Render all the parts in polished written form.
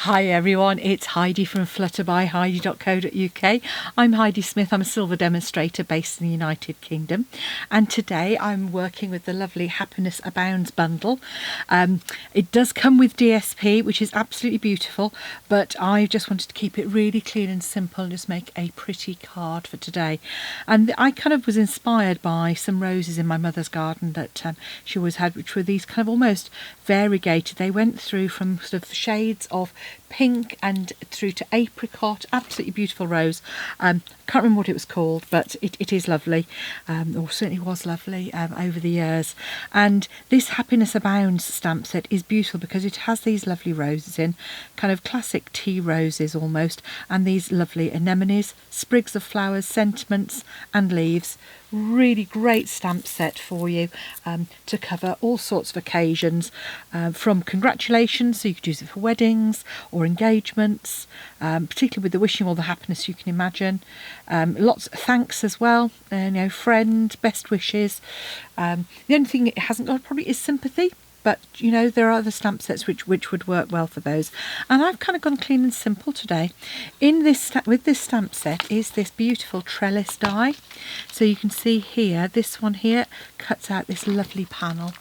Hi everyone, it's Heidi from Flutterbyheidi.co.uk. I'm Heidi Smith, I'm a silver demonstrator based in the United Kingdom, and today I'm working with the lovely Happiness Abounds bundle. It does come with DSP, which is absolutely beautiful, but I just wanted to keep it really clean and simple and just make a pretty card for today. And I kind of was inspired by some roses in my mother's garden that she always had, which were these kind of almost variegated. They went through from sort of shades of pink and through to apricot. Absolutely beautiful rose. Can't remember what it was called, but it is lovely, or certainly was lovely over the years. And this Happiness Abounds stamp set is beautiful because it has these lovely roses in, kind of classic tea roses almost, and these lovely anemones, sprigs of flowers, sentiments and leaves. Really great stamp set for you to cover all sorts of occasions, from congratulations, so you could use it for weddings or engagements, particularly with the wishing all the happiness you can imagine. Lots of thanks as well, friend, best wishes. The only thing it hasn't got probably is sympathy. But, there are other stamp sets which would work well for those. And I've kind of gone clean and simple today. With this stamp set is this beautiful trellis die. So you can see here, this one here cuts out this lovely panel.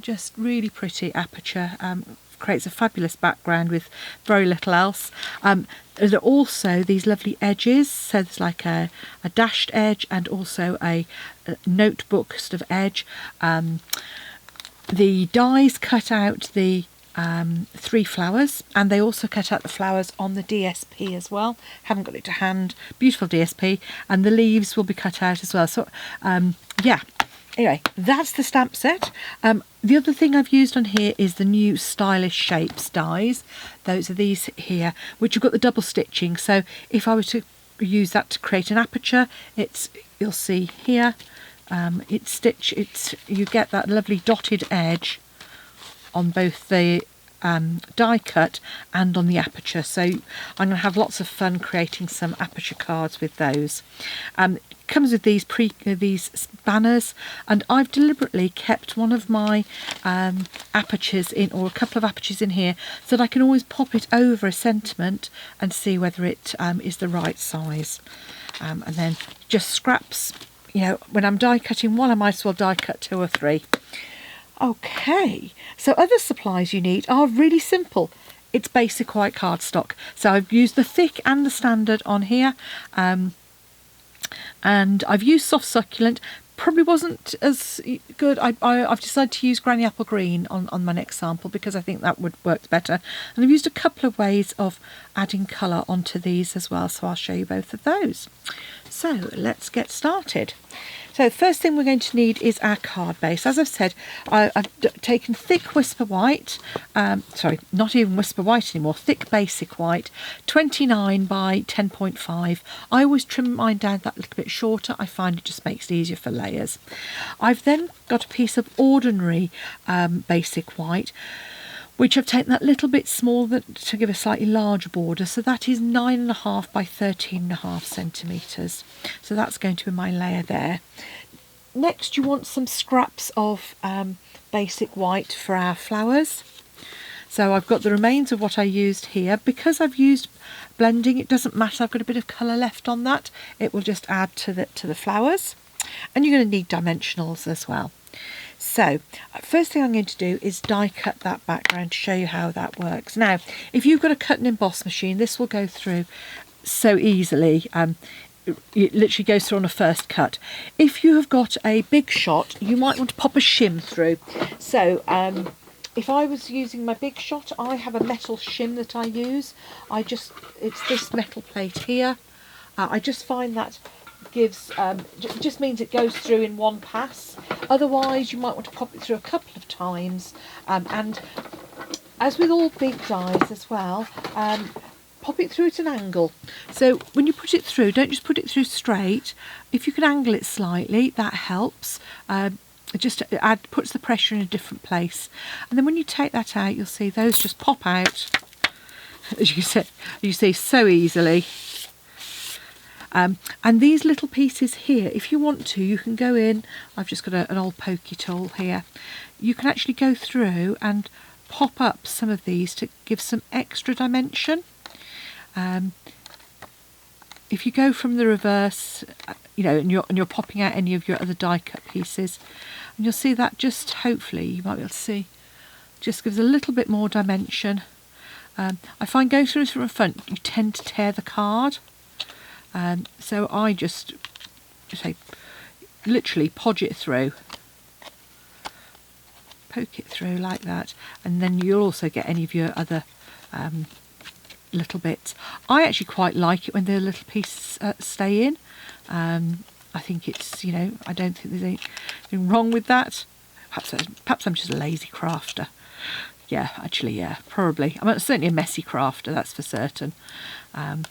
Just really pretty aperture. Creates a fabulous background with very little else. There are also these lovely edges, so there's like a dashed edge and also a notebook sort of edge. The dies cut out the 3 flowers, and they also cut out the flowers on the DSP as well. Haven't got it to hand. Beautiful DSP, and the leaves will be cut out as well. So yeah, anyway, that's the stamp set. The other thing I've used on here is the new Stylish Shapes dies. Those are these here, which have got the double stitching. So if I were to use that to create an aperture, you'll see here. You get that lovely dotted edge on both the die cut and on the aperture, so I'm going to have lots of fun creating some aperture cards with those. It comes with these banners, and I've deliberately kept one of my apertures in, or a couple of apertures in here, so that I can always pop it over a sentiment and see whether it is the right size. And then just scraps. When I'm die cutting one, I might as well die cut 2 or 3. Okay, so other supplies you need are really simple. It's basic white cardstock. So I've used the thick and the standard on here. And I've used soft succulent. Probably wasn't as good. I've decided to use Granny Apple Green on my next sample because I think that would work better. And I've used a couple of ways of adding colour onto these as well, so I'll show you both of those. So let's get started. So the first thing we're going to need is our card base. As I've said, I've taken thick Whisper White, sorry, not even Whisper White anymore, thick basic white, 29 by 10.5. I always trim mine down that little bit shorter. I find it just makes it easier for layers. I've then got a piece of ordinary basic white, which I've taken that little bit smaller to give a slightly larger border. So that is 9.5 by 13.5 centimetres. So that's going to be my layer there. Next, you want some scraps of basic white for our flowers. So I've got the remains of what I used here. Because I've used blending, it doesn't matter. I've got a bit of colour left on that. It will just add to the flowers. And you're going to need dimensionals as well. So, first thing I'm going to do is die cut that background to show you how that works. Now, if you've got a cut and emboss machine, this will go through so easily. It literally goes through on a first cut. If you have got a big shot, you might want to pop a shim through. So, if I was using my big shot, I have a metal shim that I use. It's this metal plate here. I just find that gives just means it goes through in one pass. Otherwise you might want to pop it through a couple of times, and as with all big dies as well, pop it through at an angle. So when you put it through, don't just put it through straight. If you can angle it slightly, that helps. It just puts the pressure in a different place, and then when you take that out, you'll see those just pop out, as you see so easily. And these little pieces here, if you want to, you can go in. I've just got an old pokey tool here. You can actually go through and pop up some of these to give some extra dimension. If you go from the reverse, and you're popping out any of your other die cut pieces, and you'll see that just hopefully you might be able to see, just gives a little bit more dimension. I find going through from the front, you tend to tear the card, so I just say literally podge it through, poke it through like that, and then you'll also get any of your other little bits. I actually quite like it when the little pieces stay in. I think it's, I don't think there's anything wrong with that. Perhaps I'm just a lazy crafter. Yeah, actually, yeah, probably. I'm certainly a messy crafter, that's for certain. And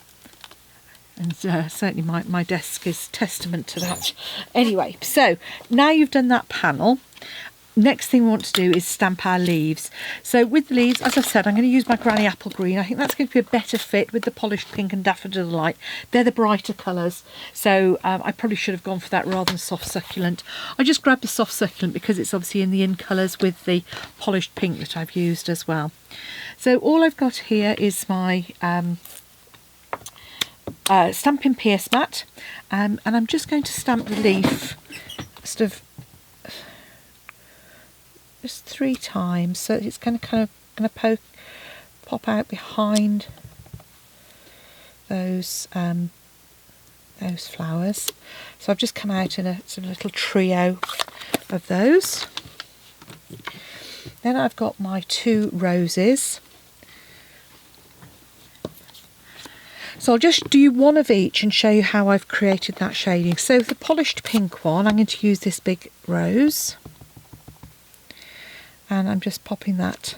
certainly my desk is testament to that. Anyway, so now you've done that panel, next thing we want to do is stamp our leaves. So with the leaves, as I said, I'm going to use my Granny Apple Green. I think that's going to be a better fit with the Polished Pink and Daffodil Delight. They're the brighter colours, so I probably should have gone for that rather than Soft Succulent. I just grabbed the Soft Succulent because it's obviously in the in colours with the Polished Pink that I've used as well. So all I've got here is my Stampin' Pierce mat, and I'm just going to stamp the leaf sort of just 3 times, so it's going to pop out behind those flowers. So I've just come out in a sort of little trio of those. Then I've got my 2 roses. So I'll just do one of each and show you how I've created that shading. So the Polished Pink one, I'm going to use this big rose, and I'm just popping that,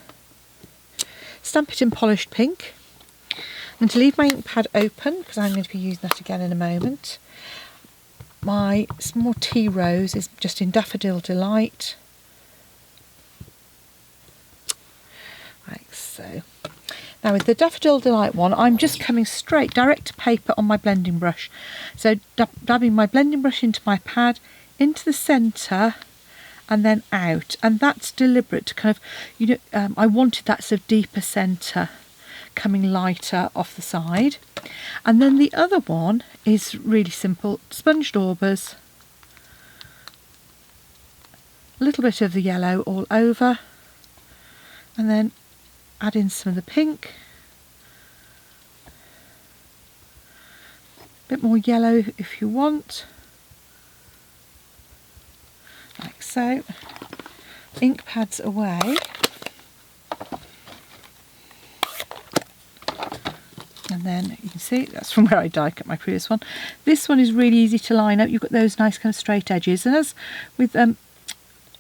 stamp it in Polished Pink, and to leave my ink pad open because I'm going to be using that again in a moment. My small tea rose is just in Daffodil Delight, like so. Now with the Daffodil Delight one, I'm just coming straight direct to paper on my blending brush. So dabbing my blending brush into my pad, into the centre, and then out, and that's deliberate to kind of, I wanted that sort of deeper centre coming lighter off the side. And then the other one is really simple, sponged aubers, a little bit of the yellow all over, and then add in some of the pink, a bit more yellow if you want, like so. Ink pads away, and then you can see that's from where I die cut my previous one. This one is really easy to line up. You've got those nice kind of straight edges, and as with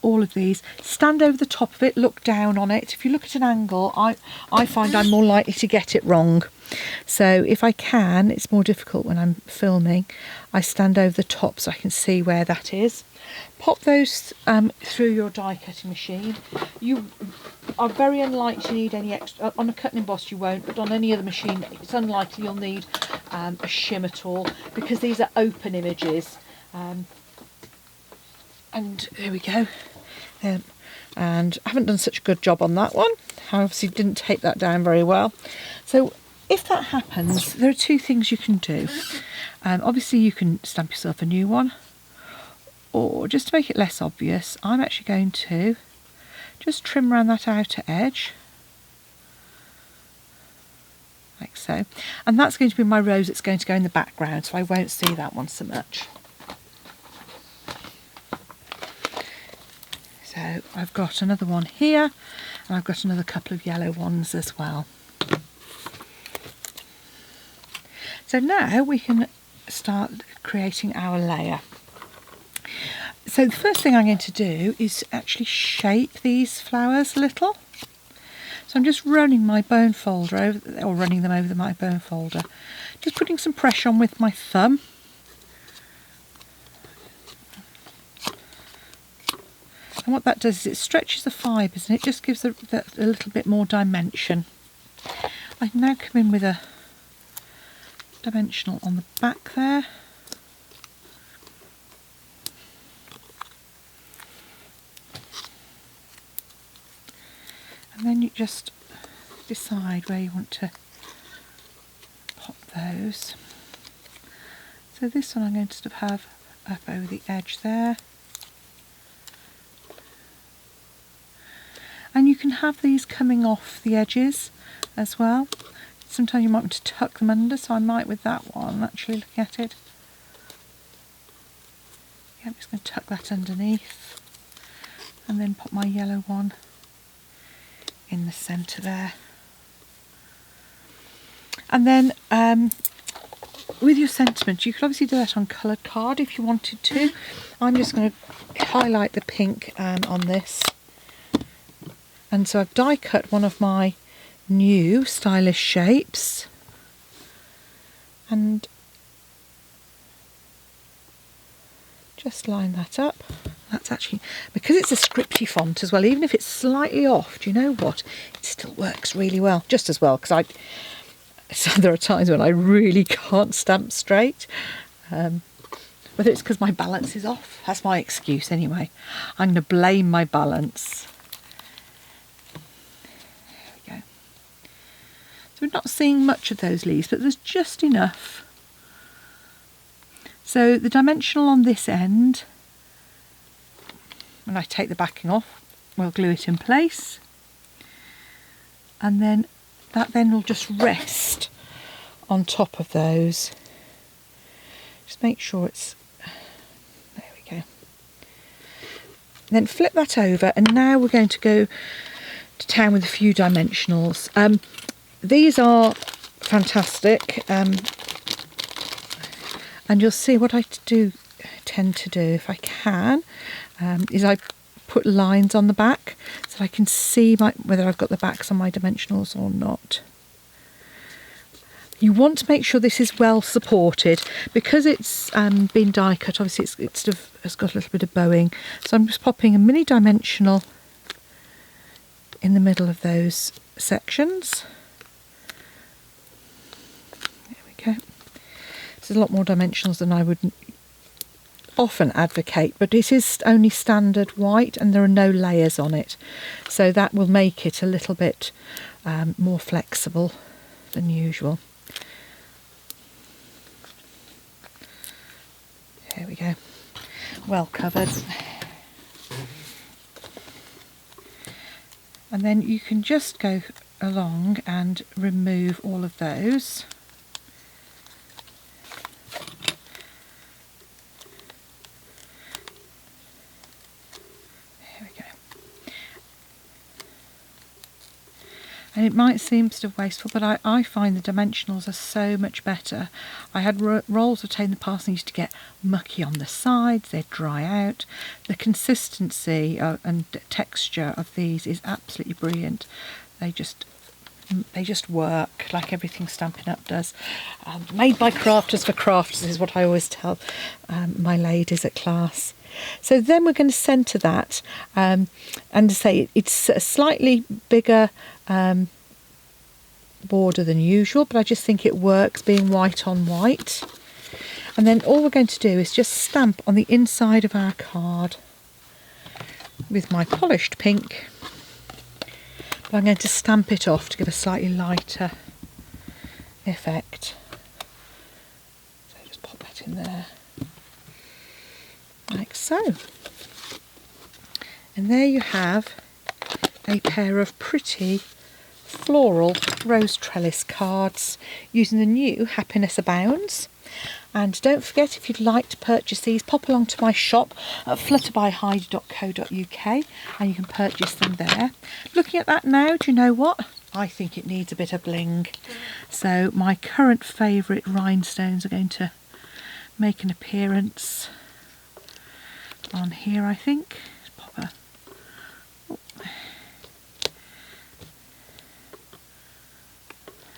all of these, stand over the top of it, look down on it. If you look at an angle, I find I'm more likely to get it wrong. So if I can, it's more difficult when I'm filming, I stand over the top so I can see where that is. Pop those through your die cutting machine. You are very unlikely to need any extra, on a cut and emboss you won't, but on any other machine it's unlikely you'll need a shim at all, because these are open images. And there we go. And I haven't done such a good job on that one. I obviously didn't tape that down very well. So if that happens, there are 2 things you can do. Obviously you can stamp yourself a new one, or just to make it less obvious, I'm actually going to just trim around that outer edge, like so. And that's going to be my rose that's going to go in the background, so I won't see that one so much. So I've got another one here, and I've got another couple of yellow ones as well. So now we can start creating our layer. So the first thing I'm going to do is actually shape these flowers a little. So I'm just running my bone folder over, or running them over my bone folder, just putting some pressure on with my thumb. And what that does is it stretches the fibres and it just gives a little bit more dimension. I can now come in with a dimensional on the back there. And then just decide where you want to pop those. So this one I'm going to have up over the edge there. And you can have these coming off the edges as well. Sometimes you might want to tuck them under, so I might with that one, actually looking at it. Yeah, I'm just going to tuck that underneath and then pop my yellow one in the centre there. And then with your sentiment, you could obviously do that on coloured card if you wanted to. I'm just going to highlight the pink on this. And so I've die cut one of my new stylish shapes, and just line that up. That's actually, because it's a scripty font as well, even if it's slightly off, do you know what? It still works really well, just as well, because so there are times when I really can't stamp straight. Whether it's because my balance is off, that's my excuse anyway. I'm going to blame my balance. So we're not seeing much of those leaves, but there's just enough. So the dimensional on this end, when I take the backing off, we'll glue it in place. And then that then will just rest on top of those. Just make sure it's, there we go. Then flip that over, and now we're going to go to town with a few dimensionals. These are fantastic, and you'll see what I tend to do, if I can, is I put lines on the back so I can see whether I've got the backs on my dimensionals or not. You want to make sure this is well supported, because it's been die cut. Obviously it's got a little bit of bowing, so I'm just popping a mini dimensional in the middle of those sections. This is a lot more dimensionals than I would often advocate, but it is only standard white and there are no layers on it, so that will make it a little bit more flexible than usual. Here we go, well covered. And then you can just go along and remove all of those. And it might seem sort of wasteful, but I find the dimensionals are so much better. I had rolls of tape in the past and used to get mucky on the sides, they'd dry out. The consistency and texture of these is absolutely brilliant. They just work like everything Stampin' Up does. Made by crafters for crafters is what I always tell my ladies at class. So then we're going to centre that, and to say it's a slightly bigger border than usual, but I just think it works being white on white. And then all we're going to do is just stamp on the inside of our card with my polished pink. But I'm going to stamp it off to give a slightly lighter effect. So just pop that in there, like so. And there you have a pair of pretty floral rose trellis cards using the new Happiness Abounds. And don't forget, if you'd like to purchase these, pop along to my shop at flutterbyheidi.co.uk and you can purchase them there. Looking at that now, do you know what? I think it needs a bit of bling. So my current favourite rhinestones are going to make an appearance on here, I think. Just pop a... Oh.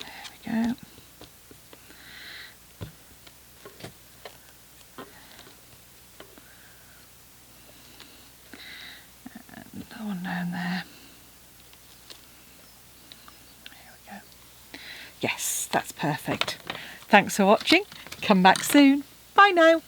There we go. One down there. There we go. Yes, that's perfect. Thanks for watching. Come back soon. Bye now.